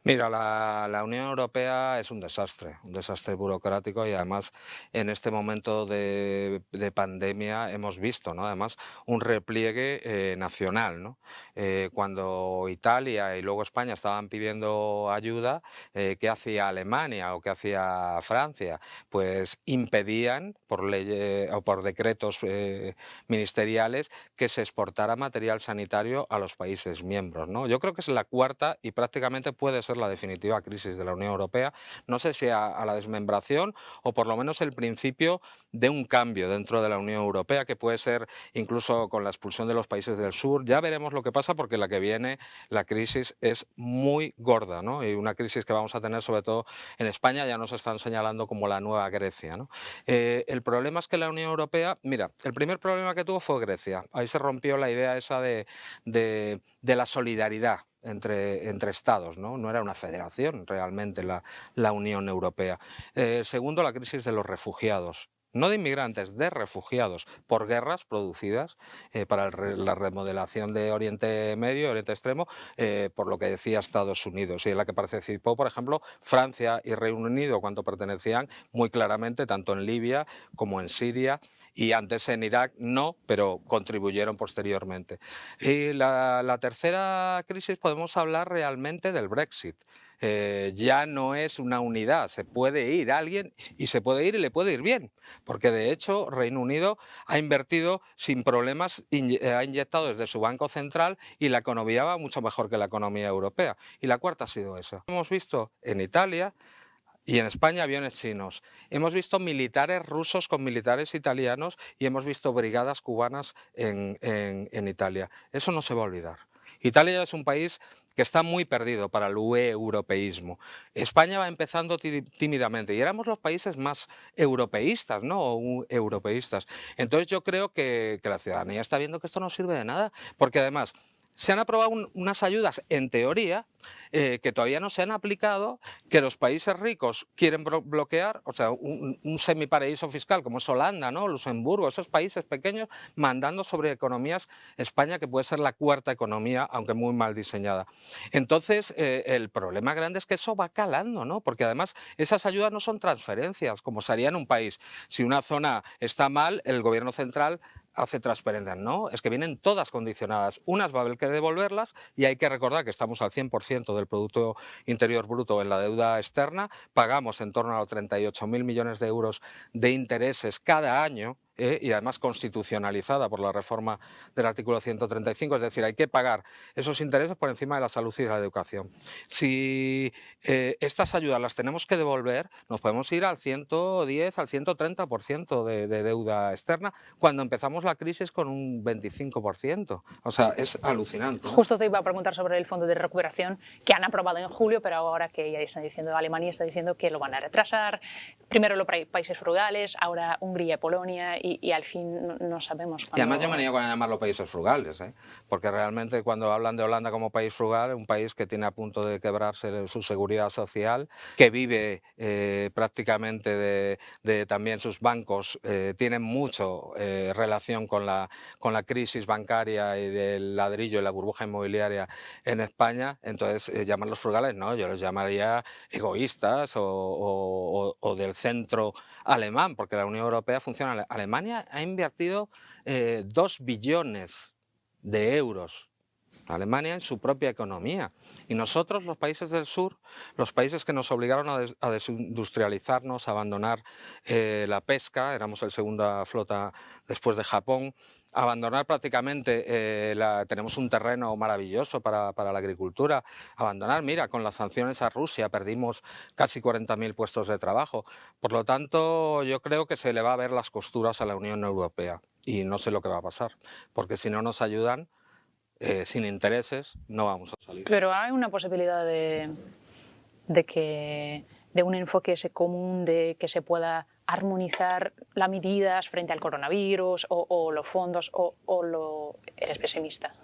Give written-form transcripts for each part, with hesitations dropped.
Mira, la Unión Europea es un desastre burocrático y además en este momento de pandemia hemos visto, ¿no? Además un repliegue nacional, ¿no? Cuando Italia y luego España estaban pidiendo ayuda, ¿qué hacía Alemania o qué hacía Francia? Pues impedían por ley o por decretos ministeriales que se exportara material sanitario a los países miembros, ¿no? Yo creo que es la cuarta y prácticamente puede ser la definitiva crisis de la Unión Europea. No sé si a la desmembración o por lo menos el principio de un cambio dentro de la Unión Europea, que puede ser incluso con la expulsión de los países del sur. Ya veremos lo que pasa porque la que viene, la crisis es muy gorda, ¿no? Y una crisis que vamos a tener sobre todo en España, ya nos están señalando como la nueva Grecia, ¿no? El problema es que la Unión Europea, mira, el primer problema que tuvo fue Grecia. Ahí se rompió la idea esa de la solidaridad entre Estados, ¿no? No era una federación realmente la Unión Europea. Segundo, la crisis de los refugiados. No de inmigrantes, de refugiados, por guerras producidas para la remodelación de Oriente Medio, Oriente Extremo, por lo que decía Estados Unidos, y en la que participó, por ejemplo, Francia y Reino Unido, cuando pertenecían muy claramente tanto en Libia como en Siria, y antes en Irak no, pero contribuyeron posteriormente. Y la tercera crisis podemos hablar realmente del Brexit. Ya no es una unidad, se puede ir alguien y se puede ir y le puede ir bien, porque de hecho Reino Unido ha invertido sin problemas, ha inyectado desde su banco central y la economía va mucho mejor que la economía europea. Y la cuarta ha sido eso. Hemos visto en Italia y en España aviones chinos. Hemos visto militares rusos con militares italianos y hemos visto brigadas cubanas en Italia. Eso no se va a olvidar. Italia es un país que está muy perdido para el europeísmo. España va empezando tímidamente y éramos los países más europeístas, ¿no? O europeístas. Entonces yo creo que la ciudadanía está viendo que esto no sirve de nada, porque además se han aprobado unas ayudas, en teoría, que todavía no se han aplicado, que los países ricos quieren bloquear, o sea, un semiparaíso fiscal como es Holanda, ¿no? Luxemburgo, esos países pequeños, mandando sobre economías España, que puede ser la cuarta economía, aunque muy mal diseñada. Entonces, el problema grande es que eso va calando, ¿no? Porque además esas ayudas no son transferencias, como se haría en un país. Si una zona está mal, el gobierno central hace transferencias, no, es que vienen todas condicionadas. Unas va a haber que devolverlas y hay que recordar que estamos al 100% del Producto Interior Bruto en la deuda externa, pagamos en torno a los 38.000 millones de euros de intereses cada año, y además constitucionalizada por la reforma del artículo 135, es decir, hay que pagar esos intereses por encima de la salud y de la educación. Si estas ayudas las tenemos que devolver, nos podemos ir al 110, al 130% de deuda externa, cuando empezamos la crisis con un 25%. O sea, es alucinante, ¿no? Justo te iba a preguntar sobre el fondo de recuperación que han aprobado en julio, pero ahora que ya están diciendo, Alemania está diciendo que lo van a retrasar. Primero los países frugales, ahora Hungría y Polonia, y al fin no sabemos Y además yo me cuándo. niego a llamarlo países frugales, porque realmente cuando hablan de Holanda como país frugal, un país que tiene a punto de quebrarse su seguridad social, que vive prácticamente también sus bancos, tienen mucho relación con la crisis bancaria y del ladrillo y la burbuja inmobiliaria en España, entonces llamarlos frugales no, yo los llamaría egoístas o del centro alemán, porque la Unión Europea funciona. Alemania ha invertido 2 billones de euros. Alemania en su propia economía. Y nosotros, los países del sur, los países que nos obligaron a desindustrializarnos, a abandonar la pesca, éramos la segunda flota después de Japón, abandonar prácticamente, tenemos un terreno maravilloso para la agricultura, abandonar, mira, con las sanciones a Rusia perdimos casi 40.000 puestos de trabajo. Por lo tanto, yo creo que se le va a ver las costuras a la Unión Europea y no sé lo que va a pasar, porque si no nos ayudan, sin intereses, no vamos a salir. Pero hay una posibilidad de un enfoque ese común, de que se pueda armonizar las medidas frente al coronavirus o los fondos, eres pesimista.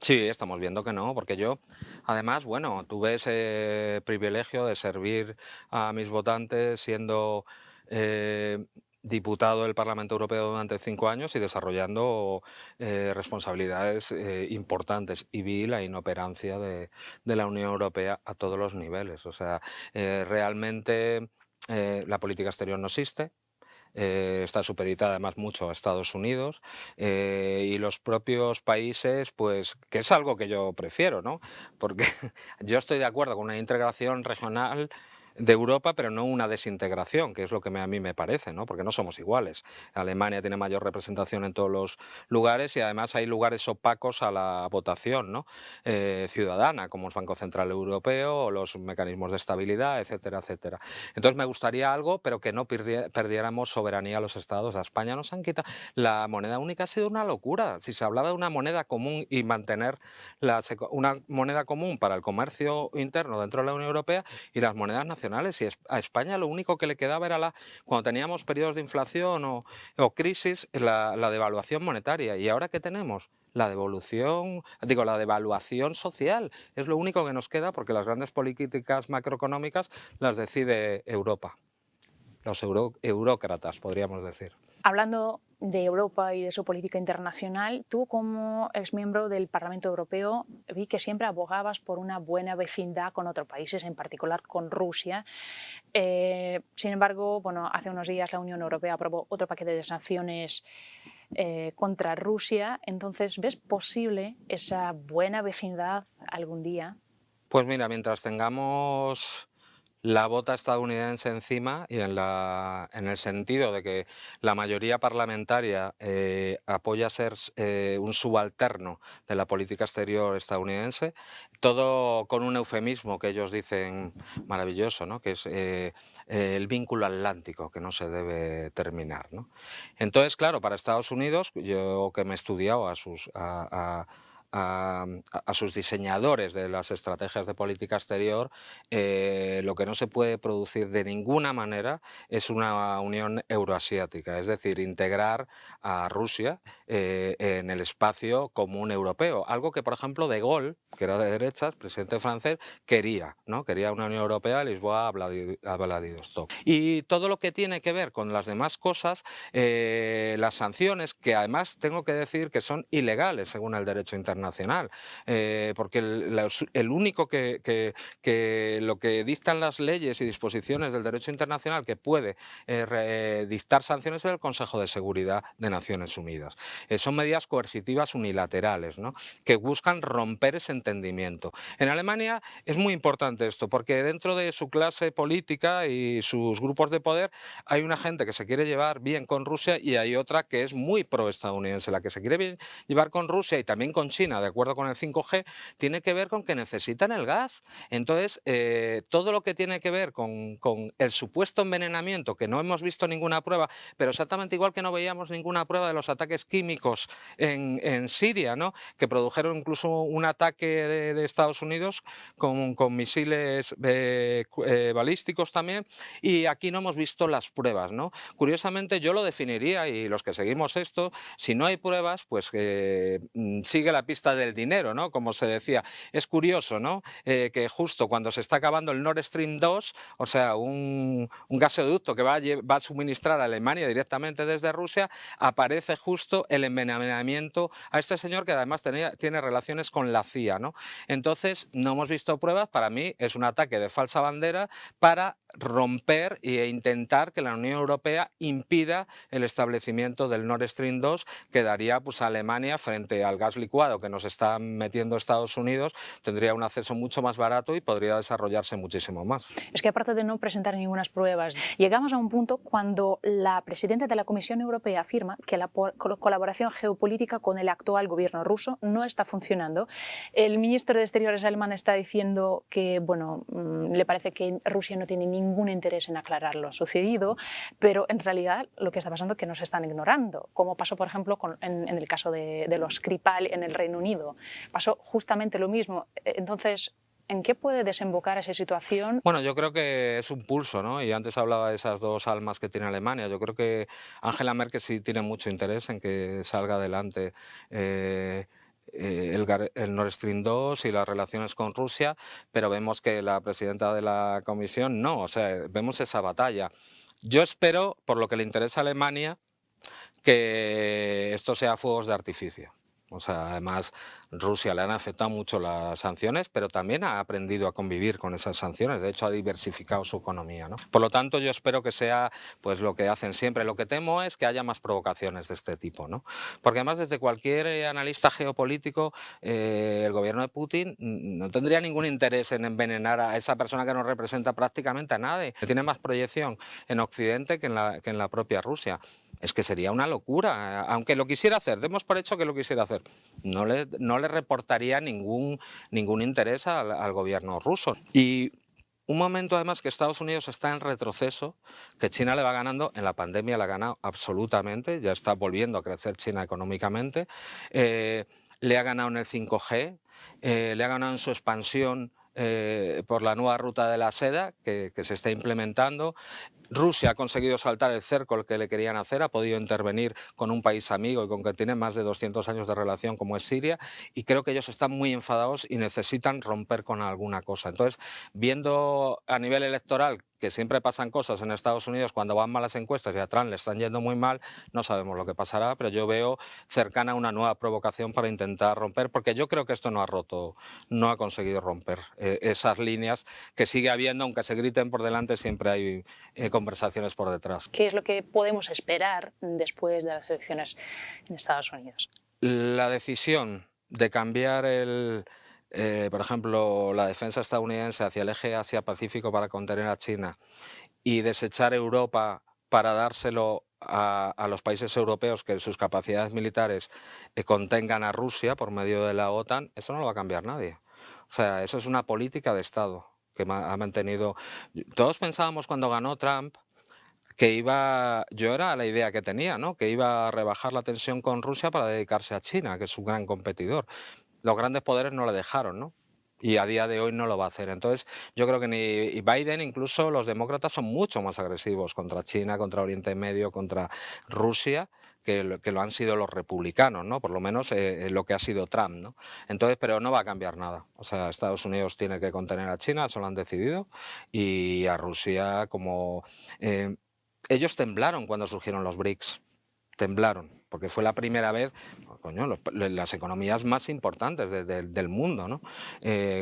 Sí, estamos viendo que no, porque yo, además, bueno, tuve ese privilegio de servir a mis votantes siendo diputado del Parlamento Europeo durante 5 años y desarrollando responsabilidades importantes, y vi la inoperancia de la Unión Europea a todos los niveles. O sea, realmente la política exterior no existe. Está supeditada además mucho a Estados Unidos, y los propios países, pues, que es algo que yo prefiero, ¿no? Porque yo estoy de acuerdo con una integración regional de Europa, pero no una desintegración, que es lo que a mí me parece, ¿no? Porque no somos iguales. Alemania tiene mayor representación en todos los lugares y además hay lugares opacos a la votación, ¿no? Ciudadana, como el Banco Central Europeo o los mecanismos de estabilidad, etcétera, etcétera. Entonces me gustaría algo, pero que no perdiéramos soberanía a los estados. A España nos han quitado. La moneda única ha sido una locura. Si se hablaba de una moneda común y mantener una moneda común para el comercio interno dentro de la Unión Europea y las monedas nacionales, y a España lo único que le quedaba era cuando teníamos periodos de inflación o crisis, la devaluación monetaria. ¿Y ahora qué tenemos? La devaluación social. Es lo único que nos queda porque las grandes políticas macroeconómicas las decide Europa. Los eurócratas, podríamos decir. Hablando de Europa y de su política internacional, tú como exmiembro del Parlamento Europeo vi que siempre abogabas por una buena vecindad con otros países, en particular con Rusia. Sin embargo, bueno, hace unos días la Unión Europea aprobó otro paquete de sanciones contra Rusia. Entonces, ¿ves posible esa buena vecindad algún día? Pues mira, mientras tengamos la bota estadounidense encima y en el sentido de que la mayoría parlamentaria apoya ser un subalterno de la política exterior estadounidense, todo con un eufemismo que ellos dicen maravilloso, ¿no? Que es el vínculo atlántico, que no se debe terminar, ¿no? Entonces, claro, para Estados Unidos, yo que me he estudiado a sus diseñadores de las estrategias de política exterior, lo que no se puede producir de ninguna manera es una unión euroasiática, es decir, integrar a Rusia en el espacio común europeo, algo que, por ejemplo, De Gaulle, que era de derechas, presidente francés, quería, ¿no? Quería una Unión Europea, Lisboa a Vladivostok. Y todo lo que tiene que ver con las demás cosas, las sanciones, que además tengo que decir que son ilegales según el derecho internacional, porque el único que lo que dictan las leyes y disposiciones del derecho internacional que puede dictar sanciones es el Consejo de Seguridad de Naciones Unidas. Son medidas coercitivas unilaterales, ¿no? Que buscan romper ese entendimiento. En Alemania es muy importante esto, porque dentro de su clase política y sus grupos de poder hay una gente que se quiere llevar bien con Rusia y hay otra que es muy pro-estadounidense. La que se quiere llevar con Rusia y también con China, de acuerdo con el 5G, tiene que ver con que necesitan el gas. Entonces, todo lo que tiene que ver con el supuesto envenenamiento, que no hemos visto ninguna prueba, pero exactamente igual que no veíamos ninguna prueba de los ataques químicos en Siria, ¿no? Que produjeron incluso un ataque de Estados Unidos con misiles balísticos también, y aquí no hemos visto las pruebas, ¿no? Curiosamente, yo lo definiría, y los que seguimos esto, si no hay pruebas, pues sigue la pista del dinero, ¿no? Como se decía. Es curioso, ¿no? Que justo cuando se está acabando el Nord Stream 2, o sea, un gasoducto que va a suministrar a Alemania directamente desde Rusia, aparece justo el envenenamiento a este señor, que además tiene relaciones con la CIA, ¿no? Entonces, no hemos visto pruebas. Para mí es un ataque de falsa bandera para romper e intentar que la Unión Europea impida el establecimiento del Nord Stream 2, que daría, pues, a Alemania, frente al gas licuado que nos está metiendo Estados Unidos, tendría un acceso mucho más barato y podría desarrollarse muchísimo más. Es que aparte de no presentar ninguna pruebas, llegamos a un punto cuando la presidenta de la Comisión Europea afirma que la colaboración geopolítica con el actual gobierno ruso no está funcionando. El ministro de Exteriores alemán está diciendo que, bueno, le parece que Rusia no tiene ningún interés en aclarar lo sucedido, pero en realidad lo que está pasando es que nos están ignorando, como pasó, por ejemplo, en el caso de los Skripal en el Reino Unido. Pasó justamente lo mismo. Entonces, ¿en qué puede desembocar esa situación? Bueno, yo creo que es un pulso, ¿no? Y antes hablaba de esas dos almas que tiene Alemania. Yo creo que Angela Merkel sí tiene mucho interés en que salga adelante el Nord Stream 2 y las relaciones con Rusia, pero vemos que la presidenta de la Comisión no, o sea, vemos esa batalla. Yo espero, por lo que le interesa a Alemania, que esto sea fuegos de artificio. O sea, además, Rusia le han afectado mucho las sanciones, pero también ha aprendido a convivir con esas sanciones. De hecho, ha diversificado su economía, ¿no? Por lo tanto, yo espero que sea pues lo que hacen siempre. Lo que temo es que haya más provocaciones de este tipo, ¿no? Porque además, desde cualquier analista geopolítico, el gobierno de Putin no tendría ningún interés en envenenar a esa persona que no representa prácticamente a nadie, que tiene más proyección en Occidente que en la propia Rusia. Es que sería una locura, aunque lo quisiera hacer, demos por hecho que lo quisiera hacer, no le reportaría ningún interés al gobierno ruso. Y un momento además que Estados Unidos está en retroceso, que China le va ganando, en la pandemia la ha ganado absolutamente, ya está volviendo a crecer China económicamente, le ha ganado en el 5G, le ha ganado en su expansión por la nueva ruta de la seda que se está implementando. Rusia ha conseguido saltar el cerco que le querían hacer, ha podido intervenir con un país amigo y con que tiene más de 200 años de relación como es Siria, y creo que ellos están muy enfadados y necesitan romper con alguna cosa. Entonces, viendo a nivel electoral que siempre pasan cosas en Estados Unidos cuando van malas encuestas y a Trump le están yendo muy mal, no sabemos lo que pasará, pero yo veo cercana una nueva provocación para intentar romper, porque yo creo que esto no ha conseguido romper esas líneas que sigue habiendo, aunque se griten por delante, siempre hay conversaciones por detrás. ¿Qué es lo que podemos esperar después de las elecciones en Estados Unidos? La decisión de cambiar por ejemplo, la defensa estadounidense hacia el eje Asia-Pacífico para contener a China y desechar Europa para dárselo a los países europeos que sus capacidades militares contengan a Rusia por medio de la OTAN, eso no lo va a cambiar nadie. O sea, eso es una política de Estado que ha mantenido. Todos pensábamos cuando ganó Trump que yo era la idea que tenía, ¿no? Que iba a rebajar la tensión con Rusia para dedicarse a China, que es un gran competidor. Los grandes poderes no le dejaron, ¿no? Y a día de hoy no lo va a hacer. Entonces, yo creo que ni Biden, incluso los demócratas son mucho más agresivos contra China, contra Oriente Medio, contra Rusia, que lo han sido los republicanos, ¿no? Por lo menos lo que ha sido Trump, ¿no? Entonces, pero no va a cambiar nada. O sea, Estados Unidos tiene que contener a China, eso lo han decidido, y a Rusia como... eh, ellos temblaron cuando surgieron los BRICS, temblaron, porque fue la primera vez, coño, las economías más importantes del mundo, ¿no?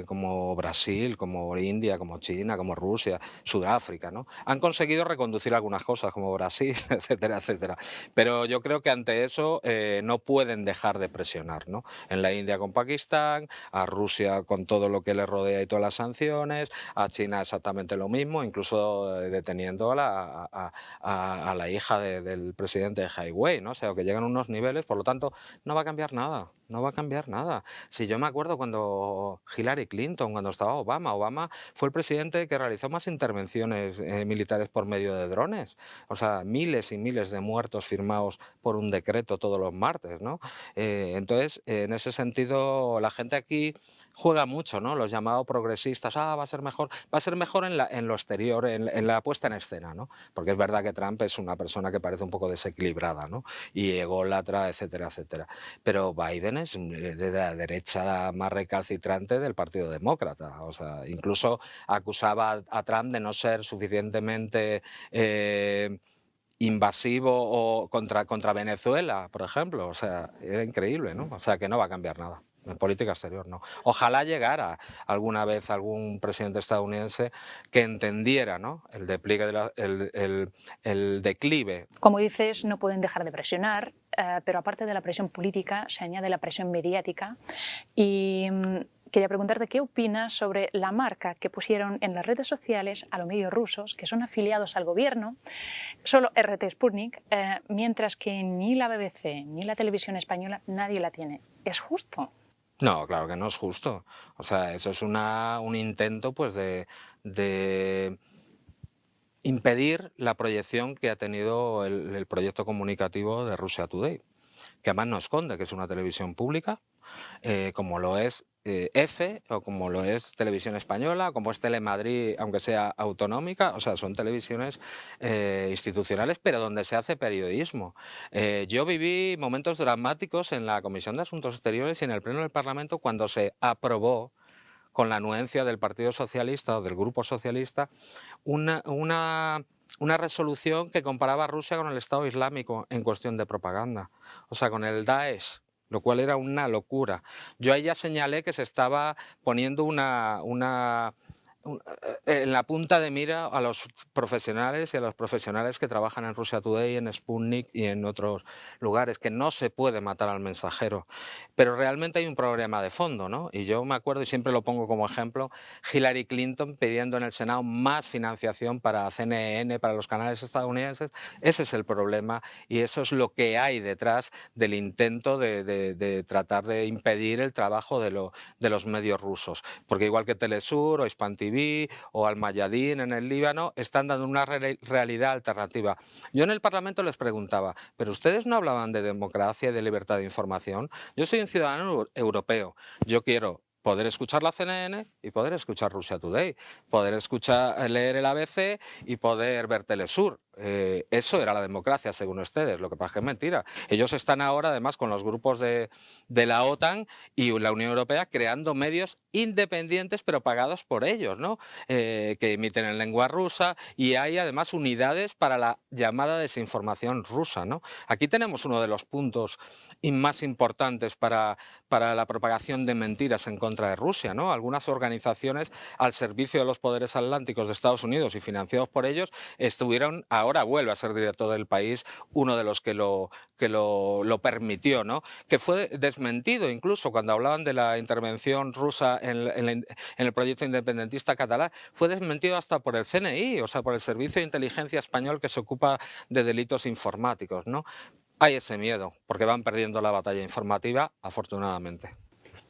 Como Brasil, como India, como China, como Rusia, Sudáfrica, ¿no? Han conseguido reconducir algunas cosas, como Brasil, etcétera, etcétera. Pero yo creo que ante eso no pueden dejar de presionar, ¿no? En la India con Pakistán, a Rusia con todo lo que le rodea y todas las sanciones, a China exactamente lo mismo, incluso deteniendo a la hija del presidente de Haiwei, ¿no? O sea, que llegan a unos niveles, por lo tanto, no va a cambiar nada, no va a cambiar nada. Si yo me acuerdo cuando Hillary Clinton, cuando estaba Obama fue el presidente que realizó más intervenciones militares por medio de drones, o sea, miles y miles de muertos firmados por un decreto todos los martes, ¿no? Entonces, en ese sentido, la gente aquí juega mucho, ¿no? Los llamados progresistas, va a ser mejor en lo exterior, en la puesta en escena, ¿no? Porque es verdad que Trump es una persona que parece un poco desequilibrada, ¿no? Y ególatra, etcétera, etcétera. Pero Biden es de la derecha más recalcitrante del Partido Demócrata. O sea, incluso acusaba a Trump de no ser suficientemente invasivo o contra Venezuela, por ejemplo. O sea, era increíble, ¿no? O sea, que no va a cambiar nada. En política exterior no. Ojalá llegara alguna vez algún presidente estadounidense que entendiera, ¿no? El despliegue el declive. Como dices, no pueden dejar de presionar, pero aparte de la presión política se añade la presión mediática y quería preguntarte qué opinas sobre la marca que pusieron en las redes sociales a los medios rusos que son afiliados al gobierno, solo RT Sputnik, mientras que ni la BBC ni la televisión española nadie la tiene. ¿Es justo? No, claro que no es justo. O sea, eso es un intento pues de impedir la proyección que ha tenido el proyecto comunicativo de Russia Today, que además no esconde que es una televisión pública, como lo es EFE o como lo es Televisión Española, como es Telemadrid, aunque sea autonómica. O sea, son televisiones institucionales, pero donde se hace periodismo. Yo viví momentos dramáticos en la Comisión de Asuntos Exteriores y en el Pleno del Parlamento cuando se aprobó, con la anuencia del Partido Socialista o del Grupo Socialista, una una resolución que comparaba a Rusia con el Estado Islámico en cuestión de propaganda, o sea, con el Daesh, lo cual era una locura. Yo ahí ya señalé que se estaba poniendo en la punta de mira a los profesionales y a los profesionales que trabajan en Russia Today, en Sputnik y en otros lugares, que no se puede matar al mensajero. Pero realmente hay un problema de fondo, ¿no? Y yo me acuerdo, y siempre lo pongo como ejemplo, Hillary Clinton pidiendo en el Senado más financiación para CNN, para los canales estadounidenses. Ese es el problema y eso es lo que hay detrás del intento de tratar de impedir el trabajo de los medios rusos. Porque igual que Telesur o Hispan TV o Al Mayadin en el Líbano, están dando una realidad alternativa. Yo en el Parlamento les preguntaba, ¿pero ustedes no hablaban de democracia y de libertad de información? Yo soy un ciudadano europeo, yo quiero poder escuchar la CNN y poder escuchar Russia Today, poder leer el ABC y poder ver Telesur. Eso era la democracia, según ustedes, lo que pasa es que es mentira. Ellos están ahora, además, con los grupos de la OTAN y la Unión Europea creando medios independientes, pero pagados por ellos, ¿no? Que emiten en lengua rusa y hay, además, unidades para la llamada desinformación rusa, ¿no? Aquí tenemos uno de los puntos más importantes para la propagación de mentiras en contra de Rusia, ¿no? Algunas organizaciones al servicio de los poderes atlánticos de Estados Unidos y financiados por ellos estuvieron, ahora vuelve a ser director del país, uno de los que lo permitió, ¿no? Que fue desmentido incluso cuando hablaban de la intervención rusa en el proyecto independentista catalán, fue desmentido hasta por el CNI, o sea, por el Servicio de Inteligencia Español que se ocupa de delitos informáticos, ¿no? Hay ese miedo, porque van perdiendo la batalla informativa, afortunadamente.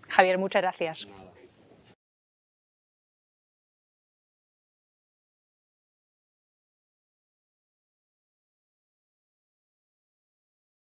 Javier, muchas gracias.